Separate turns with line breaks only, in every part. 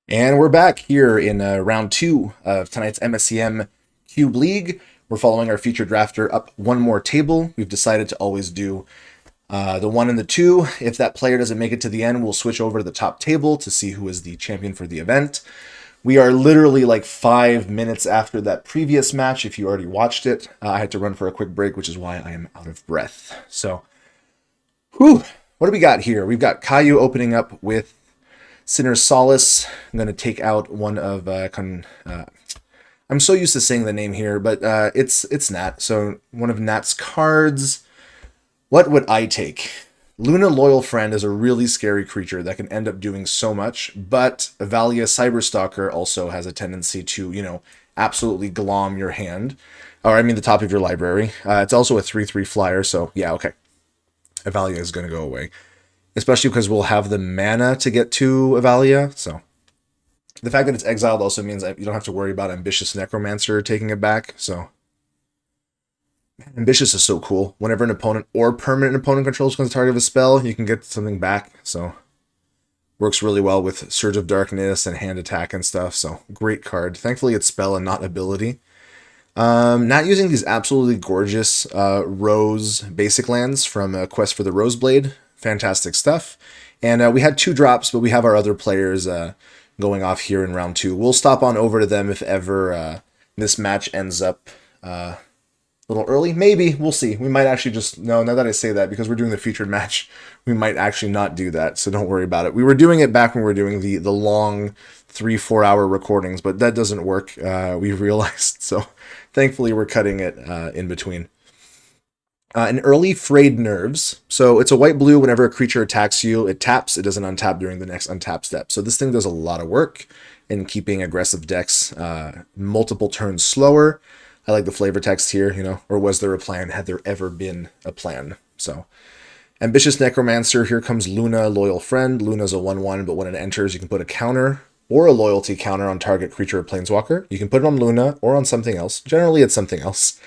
And we're back here in round two of tonight's MSEM Cube League. We're following our featured drafter up one more table. We've decided to always do the one and the two. If that player doesn't make it to the end, we'll switch over to the top table to see who is the champion for the event. We are literally like 5 minutes after that previous match. If you already watched it, I had to run for a quick break, which is why I am out of breath. So, what do we got here? We've got Kayiu opening up with Sinner's Solace. I'm going to take out one of... I'm so used to saying the name here, but it's Nat. So one of Nat's cards. What would I take? Luna Loyal Friend is a really scary creature that can end up doing so much, but Avalia Cyberstalker also has a tendency to, absolutely glom your hand. Or, I mean, the top of your library. It's also a 3/3 flyer, so yeah, okay. Avalia is going to go away. Especially because we'll have the mana to get to Avalia, so... The fact that it's exiled also means that you don't have to worry about Ambitious Necromancer taking it back, so... Ambitious is so cool. Whenever an opponent or permanent opponent controls the target of a spell, you can get something back, so... Works really well with Surge of Darkness and hand attack and stuff, so great card. Thankfully it's spell and not ability. Not using these absolutely gorgeous Rose basic lands from Quest for the Roseblade. Fantastic stuff. And we had 2 drops, but we have our other players going off here in round 2. We'll stop on over to them if ever this match ends up a little early. Maybe. We'll see. We might actually just... No, now that I say that, because we're doing the featured match, we might actually not do that, so don't worry about it. We were doing it back when we were doing the long 3-4 hour recordings, but that doesn't work, we realized. So thankfully we're cutting it in between. An early Frayed Nerves. So it's a white-blue. Whenever a creature attacks you, it taps. It doesn't untap during the next untap step. So this thing does a lot of work in keeping aggressive decks multiple turns slower. I like the flavor text here, or was there a plan? Had there ever been a plan? So Ambitious Necromancer. Here comes Luna, Loyal Friend. Luna's a 1/1, but when it enters, you can put a counter or a loyalty counter on target creature or planeswalker. You can put it on Luna or on something else. Generally, it's something else.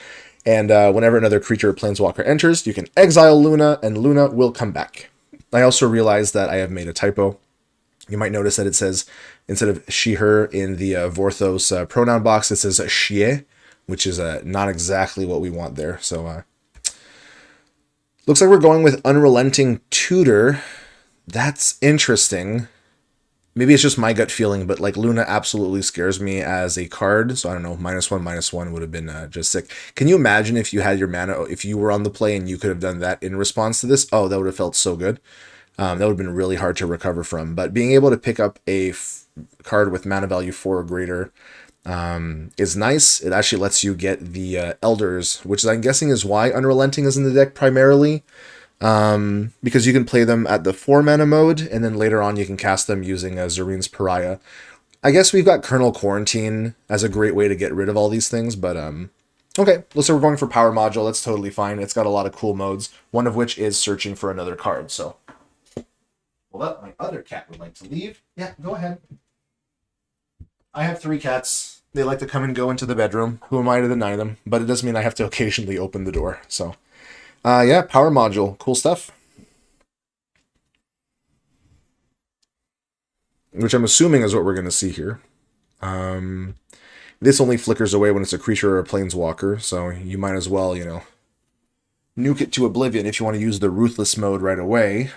And whenever another creature or planeswalker enters, you can exile Luna, and Luna will come back. I also realized that I have made a typo. You might notice that it says, instead of she, her in the Vorthos pronoun box, it says shie, which is not exactly what we want there. So, looks like we're going with Unrelenting Tutor. That's interesting. Maybe it's just my gut feeling, but like Luna absolutely scares me as a card. So I don't know, -1/-1 would have been just sick. Can you imagine if you had your mana, if you were on the play and you could have done that in response to this? Oh, that would have felt so good. That would have been really hard to recover from. But being able to pick up a card with mana value 4 or greater is nice. It actually lets you get the Elders, which I'm guessing is why Unrelenting is in the deck primarily. Because you can play them at the 4 mana mode, and then later on you can cast them using Zarine's Pariah. I guess we've got Kernel Quarantine as a great way to get rid of all these things, but okay, so we're going for Power Module. That's totally fine. It's got a lot of cool modes, one of which is searching for another card, so... Well, my other cat would like to leave. Yeah, go ahead. I have 3 cats. They like to come and go into the bedroom. Who am I to deny them? But it does mean I have to occasionally open the door, so... yeah, Power Module. Cool stuff. Which I'm assuming is what we're going to see here. This only flickers away when it's a creature or a planeswalker, so you might as well, nuke it to oblivion if you want to use the Ruthless mode right away.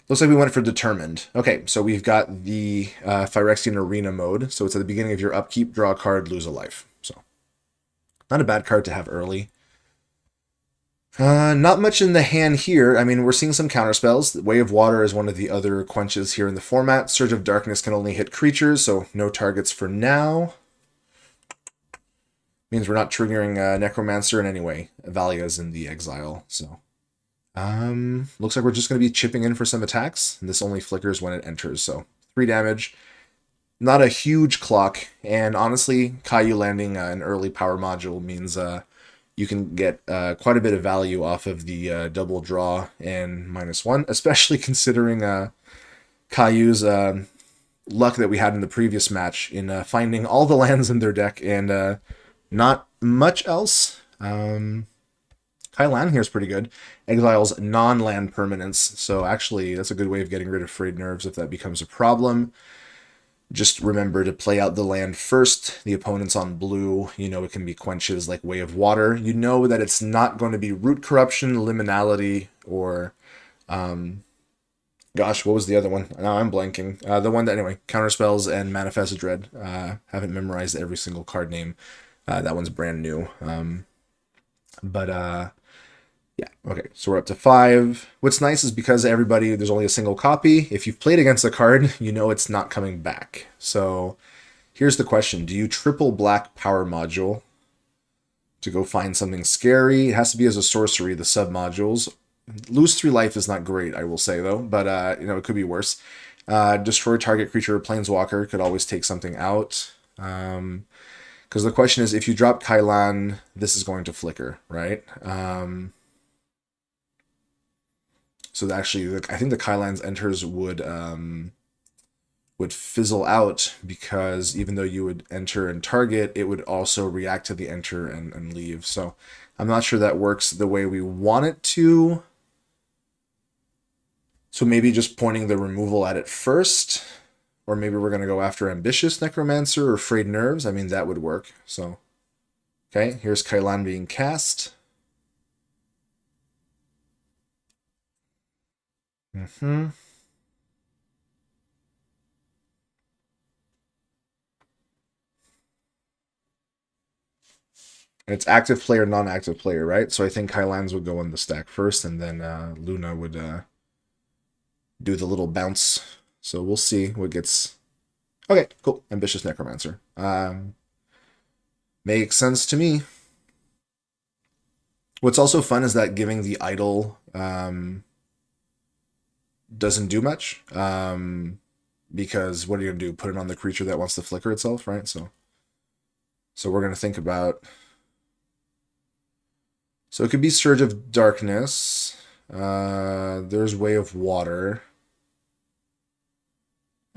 Looks like we went for Determined. Okay, so we've got the Phyrexian Arena mode, so it's at the beginning of your upkeep, draw a card, lose a life. So, not a bad card to have early. Not much in the hand here. I mean, we're seeing some counterspells. Way of Water is one of the other quenches here in the format. Surge of Darkness can only hit creatures, so no targets for now. Means we're not triggering Necromancer in any way. Avalia's in the exile, so... looks like we're just going to be chipping in for some attacks. And this only flickers when it enters, so 3 damage. Not a huge clock, and honestly, Kayiu landing an early Power Module means you can get quite a bit of value off of the double draw and -1, especially considering Kaiyu's luck that we had in the previous match in finding all the lands in their deck and not much else. Kailan here is pretty good. Exiles non-land permanents, so actually that's a good way of getting rid of frayed nerves if that becomes a problem. Just remember to play out the land first. The opponent's on blue. You know it can be quenches like Way of Water. You know that it's not going to be Root Corruption, Liminality, or... gosh, what was the other one? Now I'm blanking. The one that, anyway, Counterspells and Manifest Dread. Haven't memorized every single card name. That one's brand new. Yeah, okay, so we're up to 5. What's nice is because there's only a single copy, if you've played against a card, you know it's not coming back. So here's the question. Do you triple black power module to go find something scary? It has to be as a sorcery, the sub-modules. Lose 3 life is not great, I will say, though, but it could be worse. Destroy target creature or planeswalker could always take something out. Because the question is, if you drop Kailan, this is going to flicker, right? So actually, I think the Kailan's enters would fizzle out, because even though you would enter and target, it would also react to the enter and leave. So I'm not sure that works the way we want it to. So maybe just pointing the removal at it first, or maybe we're going to go after Ambitious Necromancer or Frayed Nerves. I mean, that would work. So, okay, here's Kailan being cast. It's active player, non-active player, right? So I think Kailan's would go on the stack first, and then Luna would do the little bounce. So we'll see what gets... Okay, cool. Ambitious Necromancer. Makes sense to me. What's also fun is that giving the idol doesn't do much. Because what are you going to do? Put it on the creature that wants to flicker itself, right? So we're going to think about... So it could be Surge of Darkness. There's Way of Water.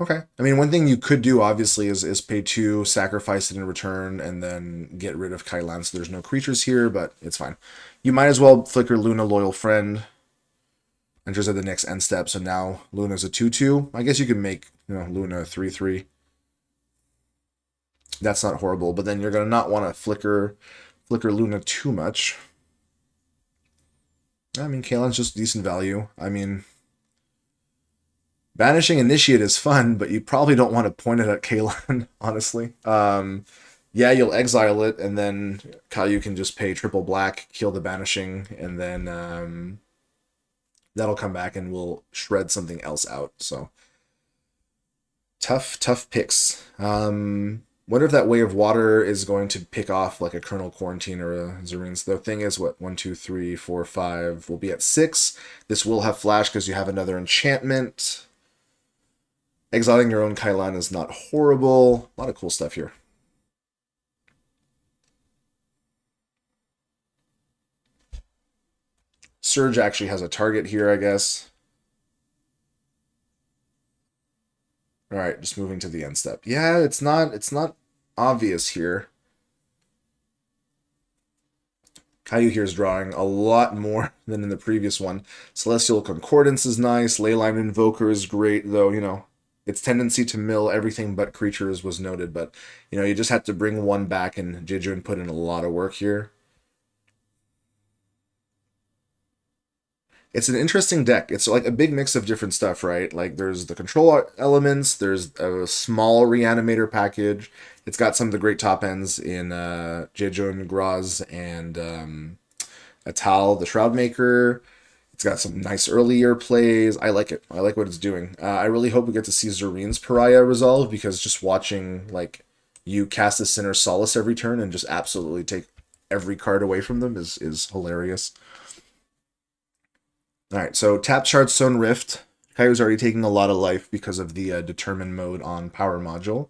Okay. I mean, one thing you could do, obviously, is pay 2, sacrifice it in return, and then get rid of Kailan, so there's no creatures here, but it's fine. You might as well flicker Luna, Loyal Friend. Enters at the next end step, so now Luna's a 2/2. I guess you could make, Luna a 3/3. That's not horrible, but then you're going to not want to flicker Luna too much. I mean, Kailan's just decent value. I mean, Banishing Initiate is fun, but you probably don't want to point it at Kailan, honestly. Yeah, you'll exile it, and then Kayiu can just pay triple black, kill the Banishing, and then that'll come back and we'll shred something else out. So, tough picks. Wonder if that Way of Water is going to pick off like a Colonel Quarantine or a Zareen's. The thing is, what, 1, 2, 3, 4, 5. We'll be at 6. This will have flash because you have another enchantment. Exiling your own Kailan is not horrible. A lot of cool stuff here. Surge actually has a target here, I guess. All right, just moving to the end step. Yeah, it's not obvious here. Kayiu here is drawing a lot more than in the previous one. Celestial Concordance is nice. Leyline Invoker is great, though, its tendency to mill everything but creatures was noted, but, you just had to bring one back, and Jejun put in a lot of work here. It's an interesting deck. It's like a big mix of different stuff, right? Like there's the control elements, there's a small reanimator package. It's got some of the great top ends in Jejun, Graz, and Atal, the Shroudmaker. It's got some nice earlier plays. I like it. I like what it's doing. I really hope we get to see Zareen's Pariah resolve, because just watching like you cast a Sinner Solace every turn and just absolutely take every card away from them is hilarious. Alright, so tap Shardstone Rift. Kaiyu's already taking a lot of life because of the determine mode on Power Module.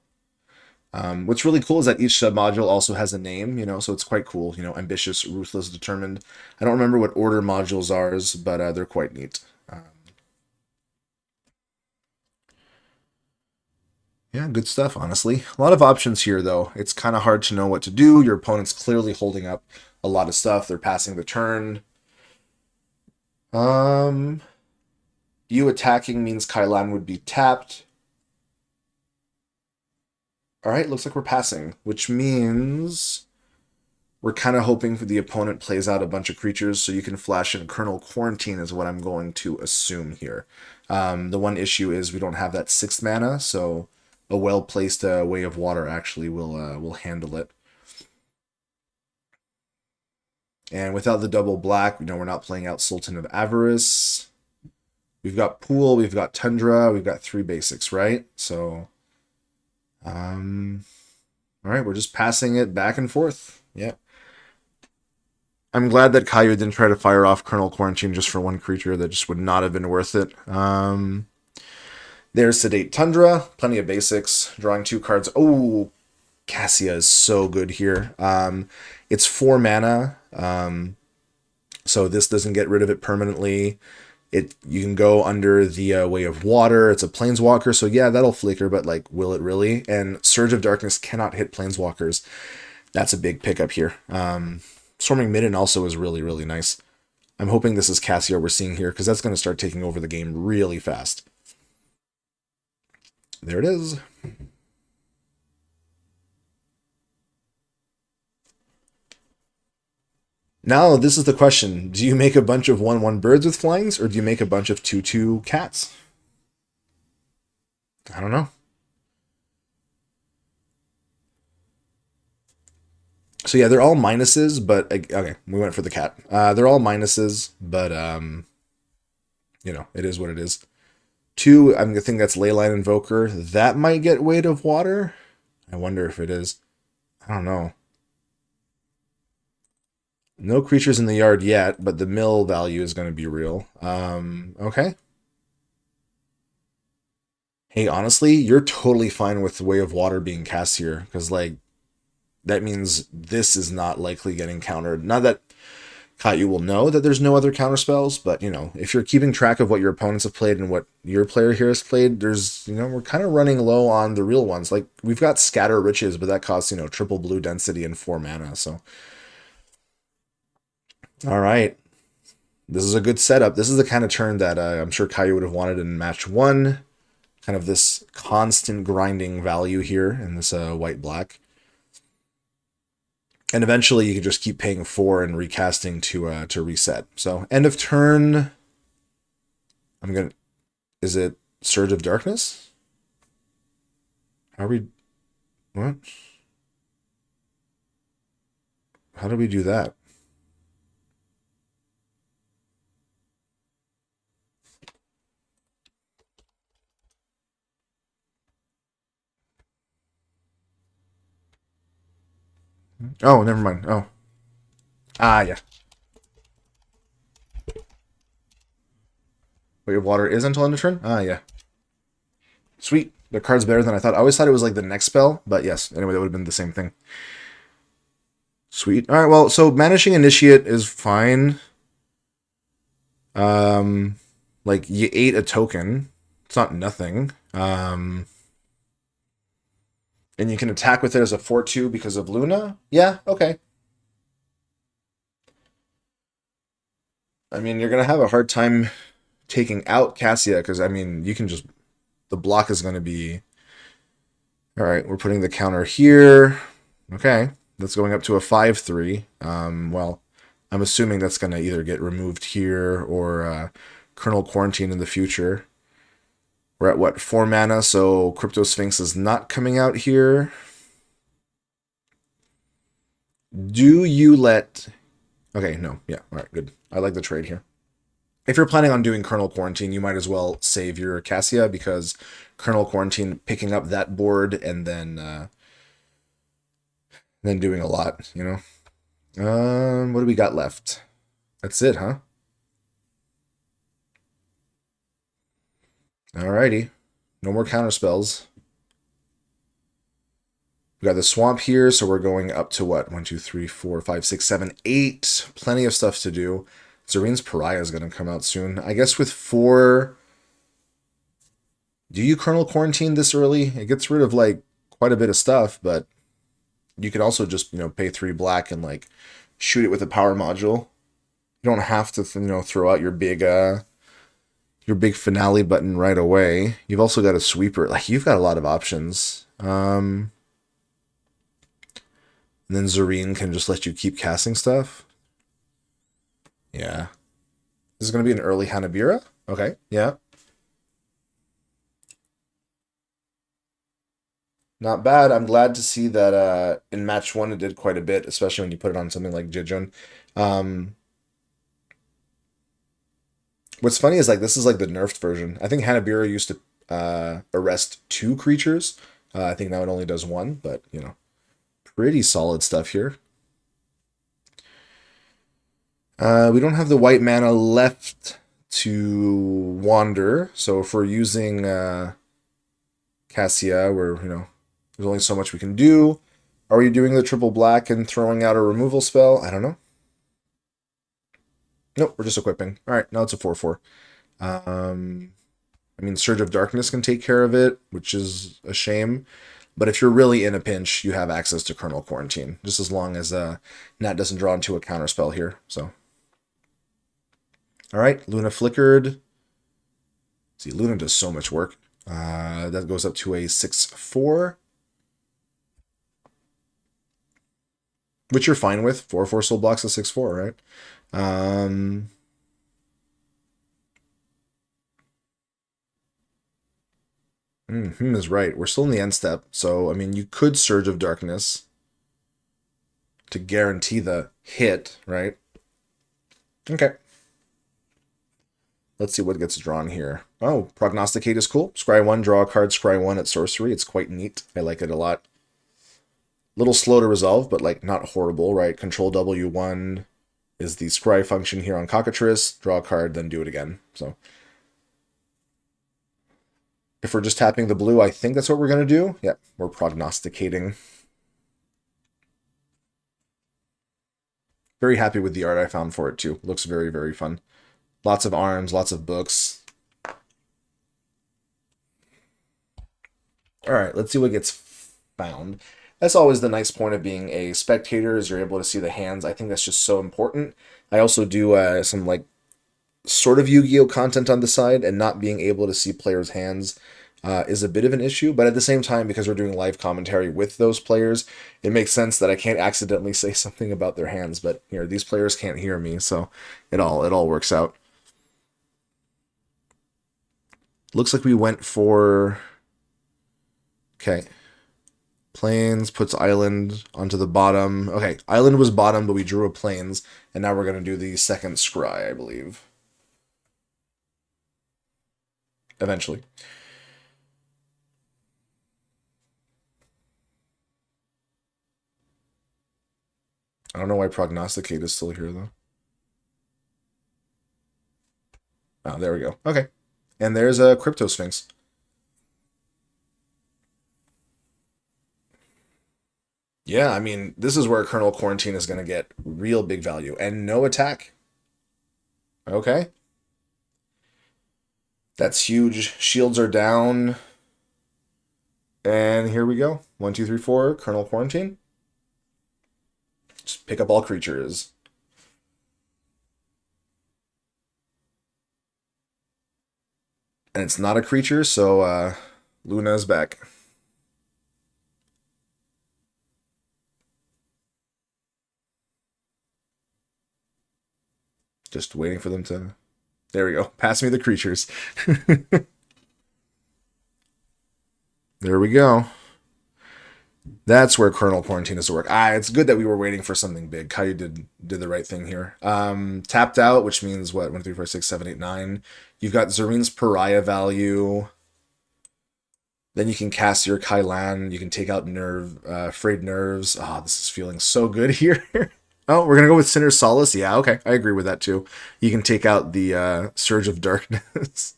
What's really cool is that each submodule also has a name, so it's quite cool. Ambitious, Ruthless, Determined. I don't remember what order modules are, but they're quite neat. Yeah, good stuff, honestly. A lot of options here, though. It's kind of hard to know what to do. Your opponent's clearly holding up a lot of stuff. They're passing the turn. You attacking means Kailan would be tapped. All right, looks like we're passing, which means we're kind of hoping for the opponent plays out a bunch of creatures so you can flash in Kernel Quarantine is what I'm going to assume here. The one issue is we don't have that 6th mana, so a well-placed Way of Water actually will handle it. And without the double black, we're not playing out Sultan of Avarice. We've got Pool, we've got Tundra, we've got 3 basics, right? So, all right, we're just passing it back and forth. Yeah. I'm glad that Kayiu didn't try to fire off Kernel Quarantine just for one creature. That just would not have been worth it. There's Sedate Tundra, plenty of basics, drawing 2 cards. Oh, Cassia is so good here. It's 4 mana, so this doesn't get rid of it permanently. You can go under the Way of Water. It's a Planeswalker, so yeah, that'll flicker, but like, will it really? And Surge of Darkness cannot hit Planeswalkers. That's a big pickup here. Storming Midden also is really, really nice. I'm hoping this is Cassia we're seeing here, because that's going to start taking over the game really fast. There it is. Now, this is the question. Do you make a bunch of 1/1 birds with flyings, or do you make a bunch of 2/2 cats? I don't know. So yeah, they're all minuses, but okay, we went for the cat. They're all minuses, but it is what it is. 2, I'm gonna think that's Leyline Invoker. That might get Weight of Water. I wonder if it is. I don't know. No creatures in the yard yet, but the mill value is going to be real. Okay. Hey, honestly, you're totally fine with the Way of Water being cast here, because, like, that means this is not likely getting countered. Not that Kayiu will know that there's no other counter spells, but, if you're keeping track of what your opponents have played and what your player here has played, we're kind of running low on the real ones. Like, we've got Scatter Riches, but that costs, triple blue density and 4 mana, so... All right. This is a good setup. This is the kind of turn that I'm sure Kayiu would have wanted in match 1. Kind of this constant grinding value here in this white-black. And eventually you can just keep paying 4 and recasting to reset. So end of turn. Is it Surge of Darkness? How are we... What? How do we do that? Oh, never mind. Oh. Ah, yeah. Way of Water is until end of turn? Ah, yeah. Sweet. The card's better than I thought. I always thought it was like the next spell, but yes. Anyway, that would have been the same thing. Sweet. All right, well, so Managing Initiate is fine. Like, you ate a token. It's not nothing. And you can attack with it as a 4/2 because of Luna? Yeah, okay. I mean, you're going to have a hard time taking out Cassia, because, I mean, you can just... The block is going to be... Alright, we're putting the counter here. Okay, that's going up to a 5/3. Well, I'm assuming that's going to either get removed here or Kernel Quarantine in the future. We're at, what, 4 mana, so Crypto Sphinx is not coming out here. Do you let... Okay, no, yeah, alright, good. I like the trade here. If you're planning on doing Kernel Quarantine, you might as well save your Cassia, because Kernel Quarantine picking up that board and then doing a lot, what do we got left? That's it, huh? Alrighty. No more counter spells. We got the swamp here, so we're going up to what? 1, 2, 3, 4, 5, 6, 7, 8. Plenty of stuff to do. Zarin's Pariah is going to come out soon. I guess with 4... Do you Kernel Quarantine this early? It gets rid of, like, quite a bit of stuff, but you could also just, pay 3 black and, like, shoot it with a power module. You don't have to, throw out your big finale button right away. You've also got a sweeper. Like, you've got a lot of options. And then Zareen can just let you keep casting stuff. Yeah. This is going to be an early Hanabira? Okay, yeah. Not bad. I'm glad to see that in match one it did quite a bit, especially when you put it on something like Jijun. Um, what's funny is like this is like the nerfed version. I think Hanabira used to arrest 2 creatures. I think now it only does 1, but pretty solid stuff here. We don't have the white mana left to wander, so if we're using Cassia, there's only so much we can do. Are we doing the triple black and throwing out a removal spell? I don't know. Nope, we're just equipping. All right, now it's a 4/4. I mean, Surge of Darkness can take care of it, which is a shame. But if you're really in a pinch, you have access to Kernel Quarantine, just as long as Nat doesn't draw into a counterspell here. So, all right, Luna flickered. See, Luna does so much work. That goes up to a 6/4. Which you're fine with. 4/4 soul blocks a 6/4, right? Is right. We're still in the end step, so I mean, you could Surge of Darkness to guarantee the hit, right? Okay. Let's see what gets drawn here. Oh, Prognosticate is cool. Scry 1, draw a card, scry 1 at sorcery. It's quite neat. I like it a lot. Little slow to resolve, but like not horrible, right? Control W1 is the scry function here on Cockatrice. Draw a card, then do it again. So if we're just tapping the blue, I think that's what we're going to do. Yeah, we're prognosticating. Very happy with the art I found for it, too. Looks very, very fun. Lots of arms, lots of books. All right, let's see what gets found. That's always the nice point of being a spectator, is you're able to see the hands. I think that's just so important. I also do some like sort of Yu-Gi-Oh content on the side, and not being able to see players' hands is a bit of an issue. But at the same time, because we're doing live commentary with those players, it makes sense that I can't accidentally say something about their hands. But these players can't hear me, so it all works out. Looks like we went for okay. Plains puts Island onto the bottom. Okay, Island was bottom, but we drew a Plains, and now we're going to do the second Scry, I believe. Eventually. I don't know why Prognosticate is still here, though. Oh, there we go. Okay. And there's a Crypto Sphinx. Yeah, I mean, this is where Kernel Quarantine is going to get real big value. And no attack. Okay. That's huge. Shields are down. And here we go. 1, 2, 3, 4. Kernel Quarantine. Just pick up all creatures. And it's not a creature, so Luna is back. Just waiting for them to... There we go. Pass me the creatures. There we go. That's where Kernel Quarantine is to work. It's good that we were waiting for something big. Kayiu did the right thing here. Tapped out, which means what? 1, 3, 4, 6, 7, 8, 9. You've got Zareen's Pariah value. Then you can cast your Kailan. You can take out Frayed Nerves. This is feeling so good here. Oh, we're going to go with Sinner's Solace? Yeah, okay. I agree with that, too. You can take out the Surge of Darkness.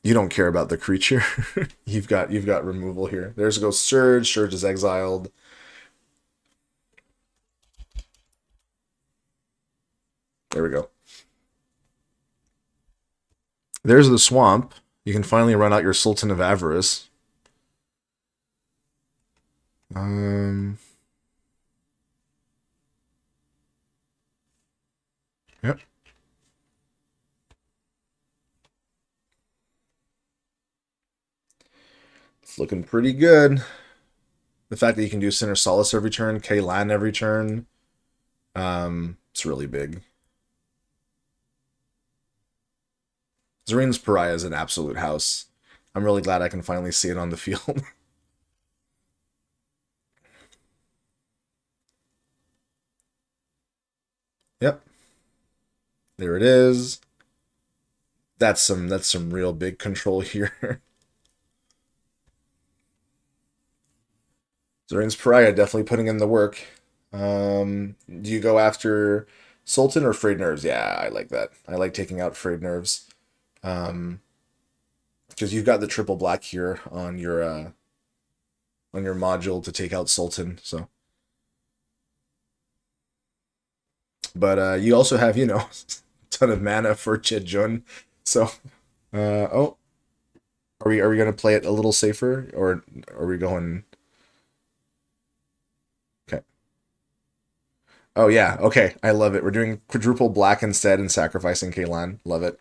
You don't care about the creature. you've got removal here. There's goes Surge. Surge is exiled. There we go. There's the swamp. You can finally run out your Sultan of Avarice. It's looking pretty good. The fact that you can do Sinner Solace every turn, K-Lan every turn, it's really big. Zarin's Pariah is an absolute house. I'm really glad I can finally see it on the field. Yep, there it is. That's some real big control here. Zarin's Pariah definitely putting in the work. Do you go after Sultan or Frayed Nerves? Yeah, I like that. I like taking out Frayed Nerves. Um, because you've got the triple black here on your module to take out Sultan. So, but you also have ton of mana for Chejun. So, oh, are we gonna play it a little safer, or are we going? Okay. Oh yeah. Okay. I love it. We're doing quadruple black instead and sacrificing Kalan. Love it.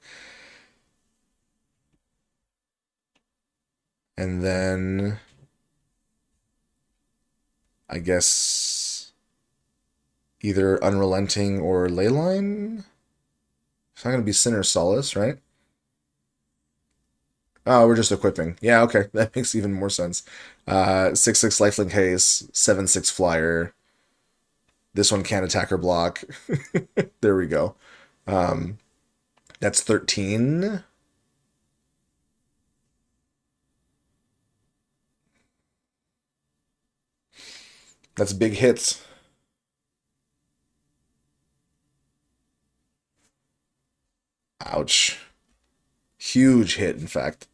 And then I guess either Unrelenting or Leyline. It's not gonna be Sinner Solace, right? Oh, we're just equipping. Yeah, okay. That makes even more sense. 6/6 lifelink haste, 7/6 flyer. This one can't attack or block. There we go. Um, that's 13. That's big hits. Ouch. Huge hit, in fact.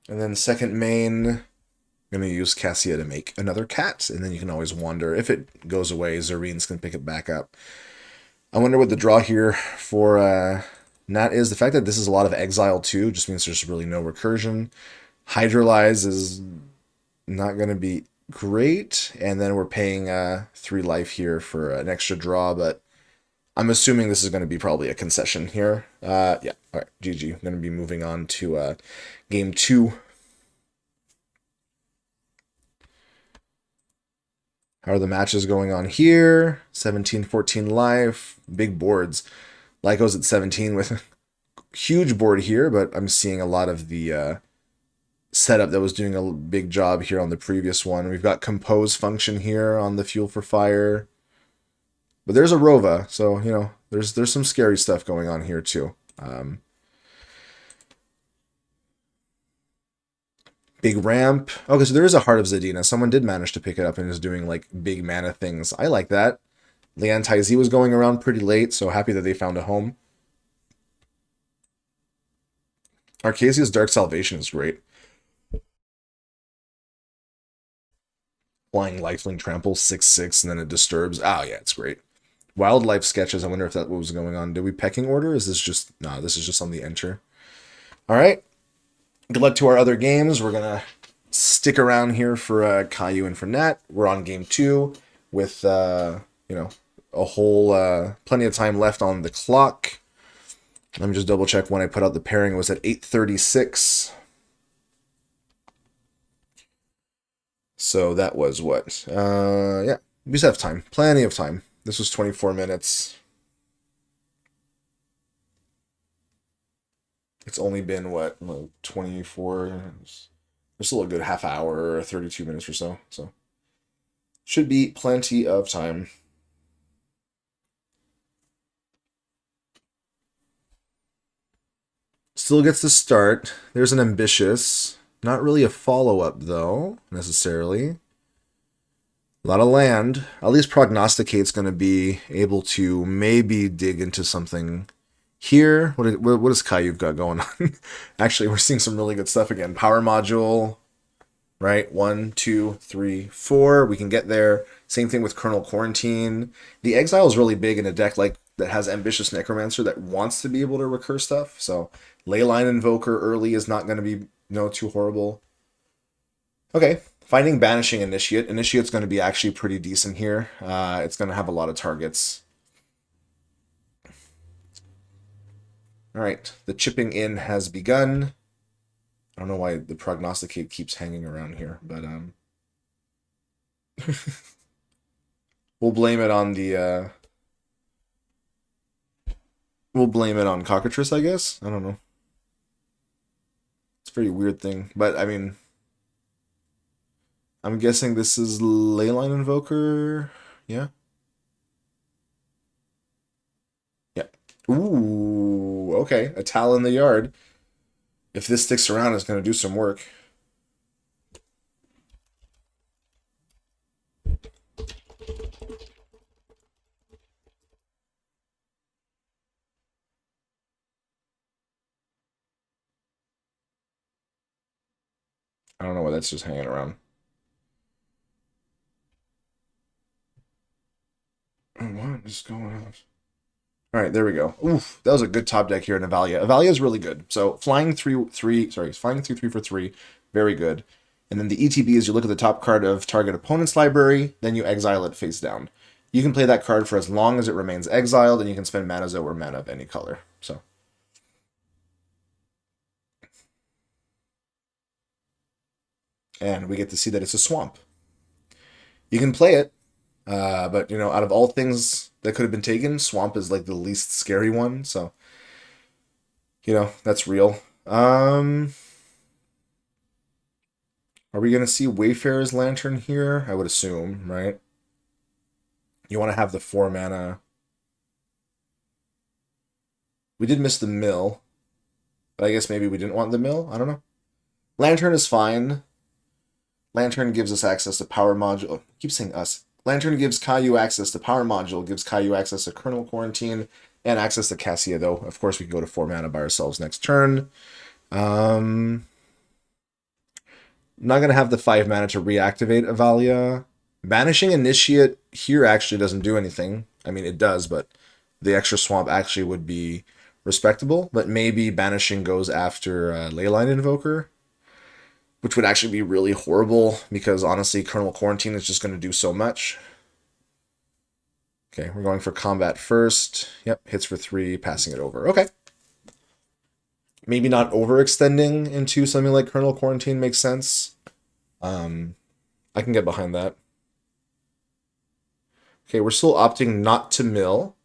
And then second main, I'm going to use Cassia to make another cat, and then you can always wander. If it goes away, Zareen's can pick it back up. I wonder what the draw here for Nat is. The fact that this is a lot of exile too just means there's really no recursion. Hydrolyze is not going to be great, and then we're paying 3 life here for an extra draw, but I'm assuming this is going to be probably a concession here. Yeah, all right, GG. I'm going to be moving on to game 2. How are the matches going on here? 17-14 life, big boards. Lyco's at 17 with a huge board here, but I'm seeing a lot of the setup that was doing a big job here on the previous one. We've got Compose function here on the Fuel for Fire. But there's a Rova, so, there's some scary stuff going on here, too. Big ramp. Okay, so there is a Heart of Zadina. Someone did manage to pick it up and is doing, like, big mana things. I like that. Lian Taizi was going around pretty late, so happy that they found a home. Arcasia's Dark Salvation is great. Flying Lifelink Trample, 6/6, and then it disturbs. Oh, yeah, it's great. Wildlife Sketches, I wonder if that was going on. Did we pecking order? Is this just... No, this is just on the enter. All right. Good luck to our other games. We're going to stick around here for Kayiu and for Nat. We're on game 2 with, a whole... plenty of time left on the clock. Let me just double check when I put out the pairing. It was at 8:36. So that was what? Yeah, we just have time. Plenty of time. This was 24 minutes. It's only been, what, 24? There's still a good half hour, 32 minutes or so. So should be plenty of time. Still gets the start. There's an Ambitious. Not really a follow-up, though, necessarily. A lot of land. At least Prognosticate's going to be able to maybe dig into something here. What does Kayiu got going on? Actually, we're seeing some really good stuff again. Power Module, right? 1, 2, 3, 4. We can get there. Same thing with Colonel Quarantine. The Exile is really big in a deck like that has Ambitious Necromancer that wants to be able to recur stuff. So Leyline Invoker early is not going to be too horrible. Okay, finding Banishing Initiate. Initiate's going to be actually pretty decent here. It's going to have a lot of targets. All right, the chipping in has begun. I don't know why the prognosticate keeps hanging around here, but we'll blame it on the we'll blame it on cockatrice, I guess. I don't know. It's a pretty weird thing, but I mean, I'm guessing this is Leyline Invoker. Yeah. Yeah. Ooh, okay. A Tal in the yard. If this sticks around, it's going to do some work. I don't know why that's just hanging around. What is going on? All right, there we go. Oof, that was a good top deck here in Avalia. Avalia is really good. So flying flying through 3 for 3, very good. And then the ETB is you look at the top card of target opponent's library, then you exile it face down. You can play that card for as long as it remains exiled, and you can spend mana Zo or mana of any color. So, and we get to see that it's a swamp. You can play it, but you know, out of all things that could have been taken, swamp is like the least scary one. So, you know, that's real. Are we going to see Wayfarer's Lantern here? I would assume, right? You want to have the 4 mana. We did miss the mill, but I guess maybe we didn't want the mill. I don't know. Lantern is fine. Lantern gives us access to power module. I keep saying us. Lantern gives Kayiu access to power module, gives Kayiu access to kernel quarantine, and access to Cassia, though. Of course, we can go to 4 mana by ourselves next turn. Not going to have the 5 mana to reactivate Avalia. Banishing Initiate here actually doesn't do anything. I mean, it does, but the extra swamp actually would be respectable. But maybe Banishing goes after Leyline Invoker, which would actually be really horrible because honestly, Kernel Quarantine is just going to do so much. Okay, we're going for combat first. Yep, hits for 3, passing it over. Okay. Maybe not overextending into something like Kernel Quarantine makes sense. I can get behind that. Okay, we're still opting not to mill.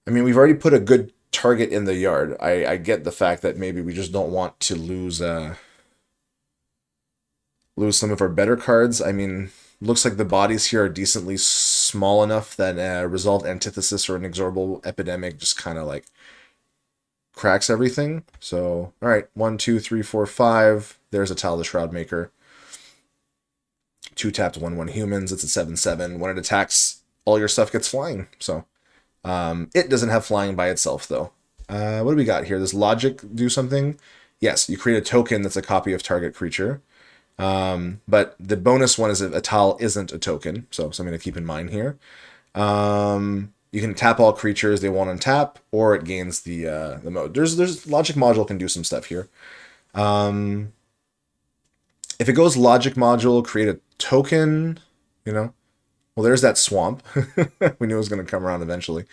I mean, we've already put a good target in the yard. I get the fact that maybe we just don't want to lose some of our better cards. I mean, looks like the bodies here are decently small enough that Resolved Antithesis or an Inexorable Epidemic just kind of like cracks everything. So, all right, 1, 2, 3, 4, 5. There's a Tal the Shroudmaker. 2 tapped 1/1 humans. It's a 7/7. When it attacks, all your stuff gets flying. So, it doesn't have flying by itself though. What do we got here? Does logic do something? Yes, you create a token that's a copy of target creature. But the bonus one is if a Tal isn't a token, so something to keep in mind here. You can tap all creatures they want on tap, or it gains the mode. There's logic module can do some stuff here. If it goes logic module, create a token, you know. Well, there's that swamp. We knew it was going to come around eventually.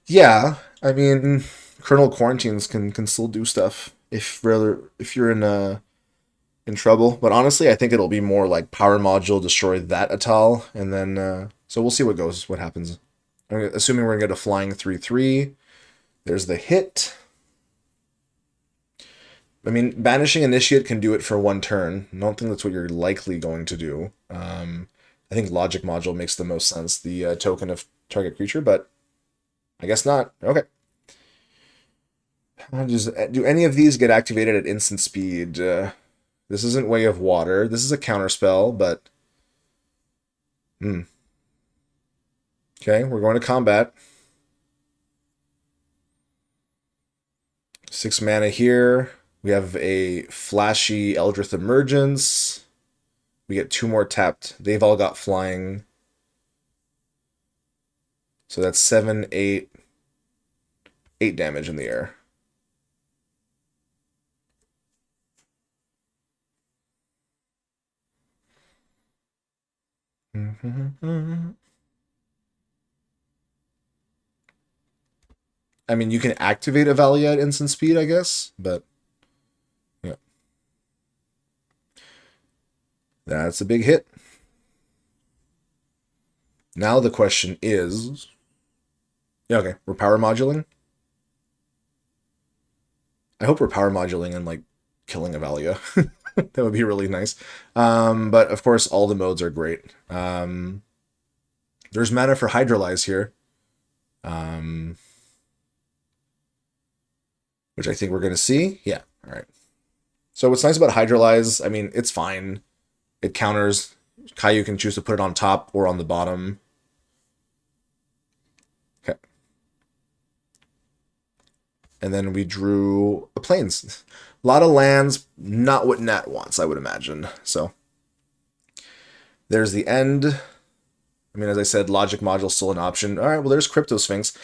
Yeah, I mean, kernel quarantines can still do stuff if you're in trouble. But honestly, I think it'll be more like power module destroy that Atal, and then so we'll see what happens. Assuming we're gonna get a flying 3/3. There's the hit. I mean, banishing initiate can do it for 1 turn. I don't think that's what you're likely going to do. I think logic module makes the most sense. The token of target creature, but I guess not. Okay. Do any of these get activated at instant speed? This isn't Way of Water. This is a counterspell, but... Okay, we're going to combat. 6 mana here. We have a flashy Eldritch Emergence. We get 2 more tapped. They've all got flying. So that's 7, 8... 8 damage in the air. I mean, you can activate Avalia at instant speed, I guess, but yeah. That's a big hit. Now the question is... Yeah, okay, we're power modulating. I hope we're power modulating and, like, killing Avalia. That would be really nice. But, of course, all the modes are great. There's mana for Hydrolyze here. Which I think we're going to see. Yeah, all right. So what's nice about Hydrolyze, I mean, it's fine. It counters. Kayiu can choose to put it on top or on the bottom. Okay. And then we drew a Plains. A lot of lands, not what Nat wants, I would imagine. So there's the end. I mean, as I said, Logic Module is still an option. All right, well, there's Crypto Sphinx.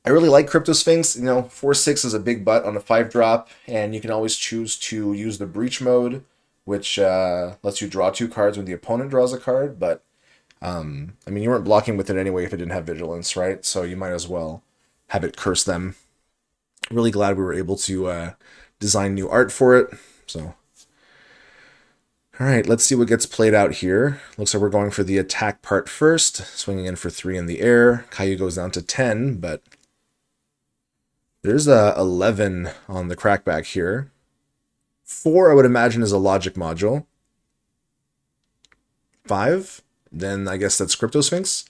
I really like Crypto Sphinx. You know, 4/6 is a big butt on a 5-drop, and you can always choose to use the Breach mode, which lets you draw 2 cards when the opponent draws a card. But, I mean, you weren't blocking with it anyway if it didn't have Vigilance, right? So you might as well have it curse them. Really glad we were able to design new art for it. So, all right, let's see what gets played out here. Looks like we're going for the attack part first, swinging in for 3 in the air. Kayiu goes down to 10, but there's a 11 on the crackback here. 4, I would imagine, is a Logic Module. 5, then I guess that's Crypto Sphinx.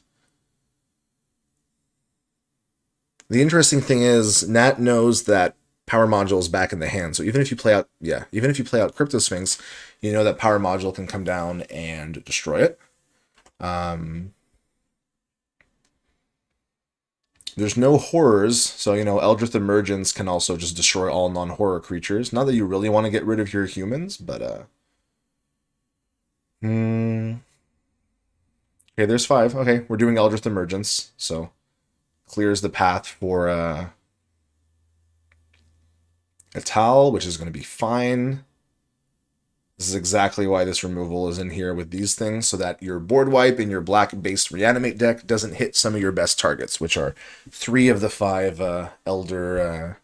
The interesting thing is, Nat knows that Power Module is back in the hand. So even if you play out, even if you play out Crypto Sphinx, you know that Power Module can come down and destroy it. There's no horrors, so, you know, Eldritch Emergence can also just destroy all non-horror creatures. Not that you really want to get rid of your humans, but, Okay, there's 5. Okay, we're doing Eldritch Emergence, so clears the path for, a Tal, which is going to be fine. This is exactly why this removal is in here with these things, so that your board wipe in your black-based Reanimate deck doesn't hit some of your best targets, which are 3 of the 5 elders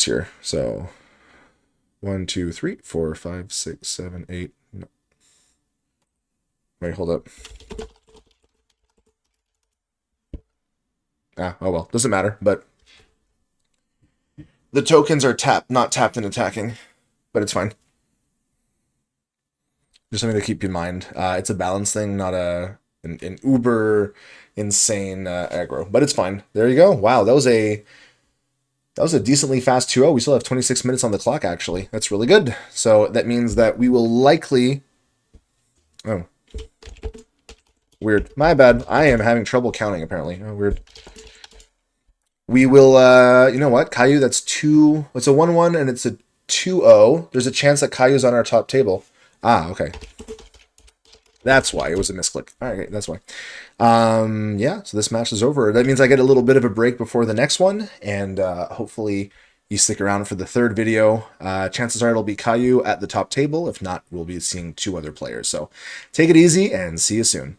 here. So 1, 2, 3, 4, 5, 6, 7, 8. No. Wait, hold up. Oh well, doesn't matter, but the tokens are tapped, not tapped and attacking. But it's fine. Just something to keep in mind. It's a balance thing, not an uber insane aggro. But it's fine. There you go. Wow, that was a decently fast 2-0. We still have 26 minutes on the clock, actually. That's really good. So that means that we will likely... Oh. Weird. My bad. I am having trouble counting, apparently. Oh, weird. We will, you know what? Kayiu, that's 2... It's a 1-1, and it's a 2-0. There's a chance that Kayu's on our top table. Ah, okay. That's why. It was a misclick. All right, that's why. Yeah, so this match is over. That means I get a little bit of a break before the next one, and hopefully you stick around for the 3rd video. Chances are it'll be Kayiu at the top table. If not, we'll be seeing 2 other players. So take it easy, and see you soon.